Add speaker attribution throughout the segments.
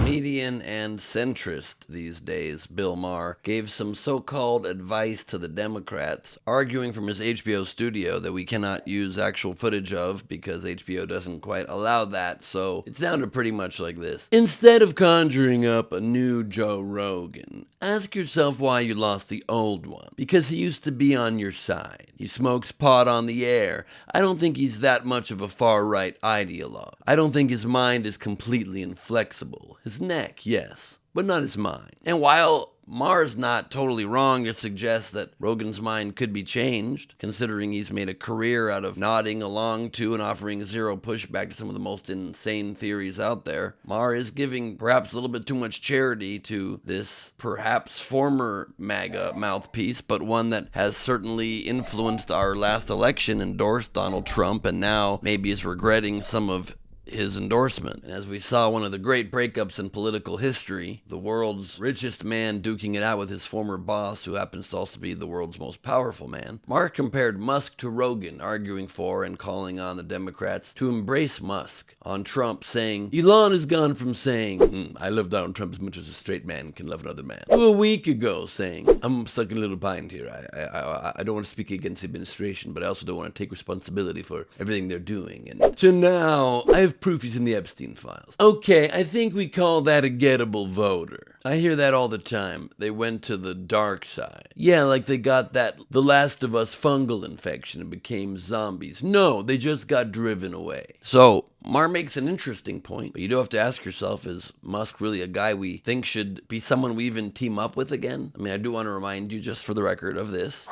Speaker 1: comedian and centrist these days, Bill Maher, gave some so-called advice to the Democrats, arguing from his HBO studio that we cannot use actual footage of because HBO doesn't quite allow that, so it sounded pretty much like this. Instead of conjuring up a new Joe Rogan, ask yourself why you lost the old one. Because he used to be on your side. He smokes pot on the air. I don't think he's that much of a far-right ideologue. I don't think his mind is completely inflexible. His neck, yes, but not his mind. And while Maher's not totally wrong to suggest that Rogan's mind could be changed, considering he's made a career out of nodding along to and offering zero pushback to some of the most insane theories out there. Maher is giving perhaps a little bit too much charity to this perhaps former MAGA mouthpiece, but one that has certainly influenced our last election, endorsed Donald Trump, and now maybe is regretting some of his endorsement. And as we saw one of the great breakups in political history, the world's richest man duking it out with his former boss, who happens to also be the world's most powerful man, Mark compared Musk to Rogan, arguing for and calling on the Democrats to embrace Musk, on Trump saying, Elon has gone from saying, I love Donald Trump as much as a straight man can love another man, to a week ago saying, I'm stuck in a little bind here. I don't want to speak against the administration, but I also don't want to take responsibility for everything they're doing. And to now, I have proof he's in the Epstein files. Okay, I think we call that a gettable voter. I hear that all the time. They went to the dark side. Yeah, like they got that The Last of Us fungal infection and became zombies. No, they just got driven away. So, Maher makes an interesting point, but you do have to ask yourself, is Musk really a guy we think should be someone we even team up with again? I mean, I do want to remind you, just for the record, of this.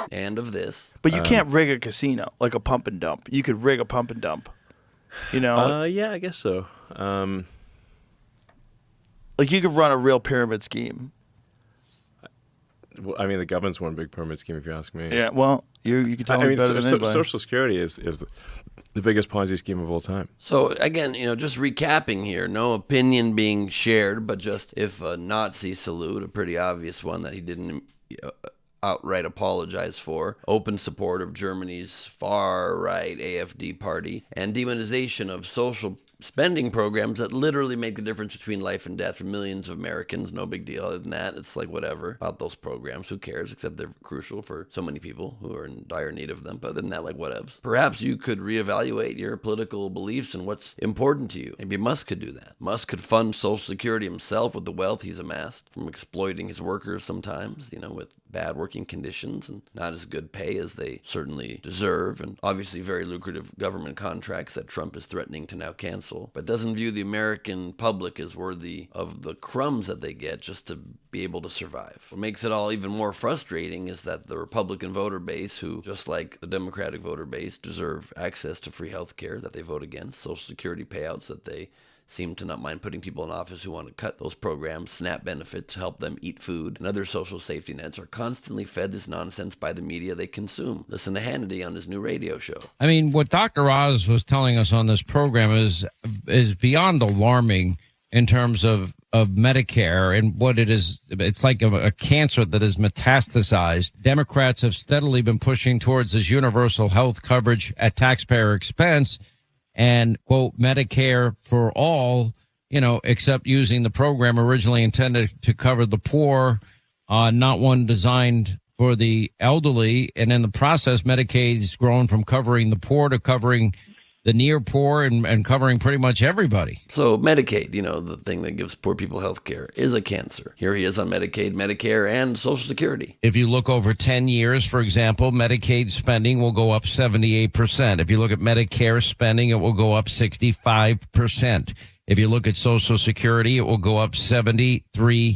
Speaker 1: And of this.
Speaker 2: But you can't rig a casino, like a pump and dump. You could rig a pump and dump, you know?
Speaker 3: Yeah, I guess so.
Speaker 2: Like you could run a real pyramid scheme.
Speaker 3: Well, I mean, the government's one big pyramid scheme, if you ask me.
Speaker 2: Yeah, well, you can tell me better than anybody.
Speaker 3: Social Security is the biggest Ponzi scheme of all time.
Speaker 1: So, again, just recapping here, no opinion being shared, but just if a Nazi salute, a pretty obvious one that he didn't outright apologize for, open support of Germany's far-right AfD party, and demonization of social spending programs that literally make the difference between life and death for millions of Americans. No big deal. Other than that, it's like whatever about those programs. Who cares? Except they're crucial for so many people who are in dire need of them. But other than that, like whatevs. Perhaps you could reevaluate your political beliefs and what's important to you. Maybe Musk could do that. Musk could fund Social Security himself with the wealth he's amassed from exploiting his workers sometimes, with bad working conditions and not as good pay as they certainly deserve, and obviously very lucrative government contracts that Trump is threatening to now cancel, but doesn't view the American public as worthy of the crumbs that they get just to be able to survive. What makes it all even more frustrating is that the Republican voter base, who, just like the Democratic voter base, deserve access to free health care that they vote against, Social Security payouts that they seem to not mind putting people in office who want to cut those programs, SNAP benefits, help them eat food, and other social safety nets, are constantly fed this nonsense by the media they consume. Listen to Hannity on his new radio show.
Speaker 4: I mean, what Dr. Oz was telling us on this program is beyond alarming in terms of Medicare and what it is. It's like a cancer that is metastasized. Democrats have steadily been pushing towards this universal health coverage at taxpayer expense, and, quote, Medicare for all, except using the program originally intended to cover the poor, not one designed for the elderly. And in the process, Medicaid's grown from covering the poor to covering the near poor and covering pretty much everybody.
Speaker 1: So Medicaid, the thing that gives poor people health care, is a cancer. Here he is on Medicaid, Medicare, and Social Security.
Speaker 4: If you look over 10 years, for example, Medicaid spending will go up 78%. If you look at Medicare spending, it will go up 65%. If you look at Social Security, it will go up 73%.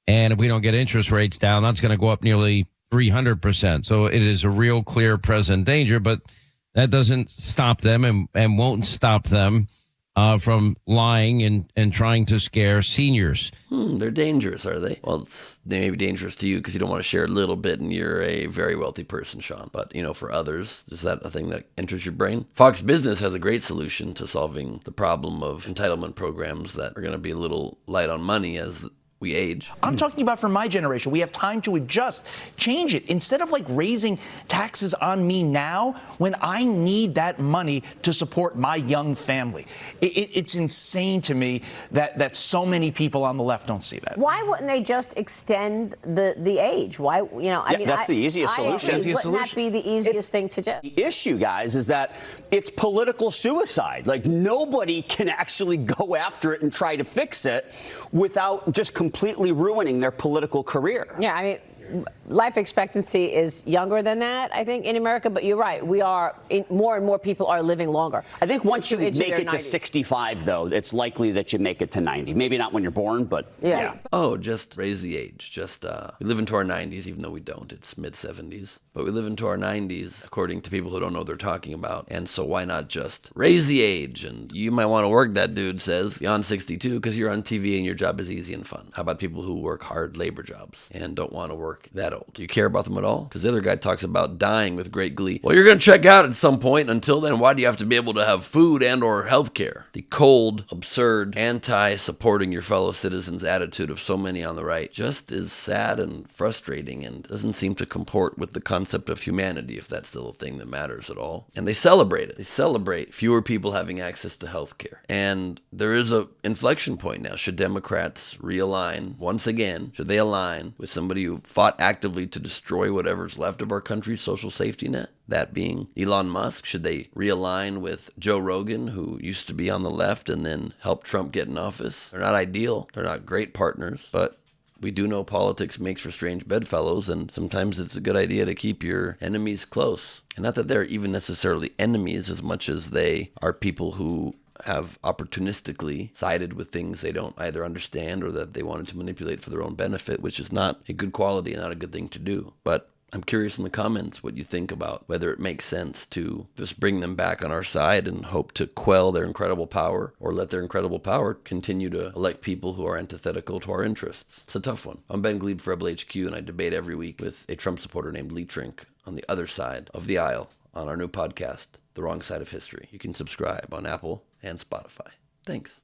Speaker 4: And if we don't get interest rates down, that's going to go up nearly 300%. So it is a real clear present danger, but that doesn't stop them and won't stop them from lying and trying to scare seniors.
Speaker 1: They're dangerous, are they? Well, they may be dangerous to you because you don't want to share a little bit and you're a very wealthy person, Sean. But, for others, is that a thing that enters your brain? Fox Business has a great solution to solving the problem of entitlement programs that are going to be a little light on money, as we age.
Speaker 5: I'm talking about for my generation. We have time to adjust, change it. Instead of like raising taxes on me now when I need that money to support my young family. It's insane to me that so many people on the left don't see that.
Speaker 6: Why wouldn't they just extend the age? Why, I mean,
Speaker 7: that's the easiest solution.
Speaker 6: Wouldn't that be the easiest thing to do?
Speaker 7: The issue, guys, is that it's political suicide. Like, nobody can actually go after it and try to fix it without just completely ruining their political career.
Speaker 6: Yeah, I mean, life expectancy is younger than that, I think, in America. But you're right. More and more people are living longer.
Speaker 7: I think once you make it
Speaker 6: 90s.
Speaker 7: to 65, though, it's likely that you make it to 90. Maybe not when you're born, but yeah.
Speaker 1: Oh, just raise the age. Just we live into our 90s, even though we don't. It's mid-70s. But we live into our 90s, according to people who don't know what they're talking about. And so why not just raise the age? And you might want to work, that dude says, beyond 62, because you're on TV and your job is easy and fun. How about people who work hard labor jobs and don't want to work that old? Do you care about them at all? Because the other guy talks about dying with great glee. Well, you're going to check out at some point. Until then, why do you have to be able to have food and or health care? The cold, absurd, anti-supporting your fellow citizens attitude of so many on the right just is sad and frustrating and doesn't seem to comport with the concept of humanity, if that's still a thing that matters at all. And they celebrate it. They celebrate fewer people having access to health care. And there is a inflection point now. Should Democrats realign once again? Should they align with somebody who fought actively to destroy whatever's left of our country's social safety net? That being Elon Musk. Should they realign with Joe Rogan, who used to be on the left and then helped Trump get in office? They're not ideal. They're not great partners, but we do know politics makes for strange bedfellows, and sometimes it's a good idea to keep your enemies close. And not that they're even necessarily enemies as much as they are people who have opportunistically sided with things they don't either understand or that they wanted to manipulate for their own benefit, which is not a good quality and not a good thing to do. But I'm curious in the comments what you think about whether it makes sense to just bring them back on our side and hope to quell their incredible power, or let their incredible power continue to elect people who are antithetical to our interests. It's a tough one. I'm Ben Gleib for Rebel HQ, and I debate every week with a Trump supporter named Lee Trink on the other side of the aisle on our new podcast, The Wrong Side of History. You can subscribe on Apple and Spotify. Thanks.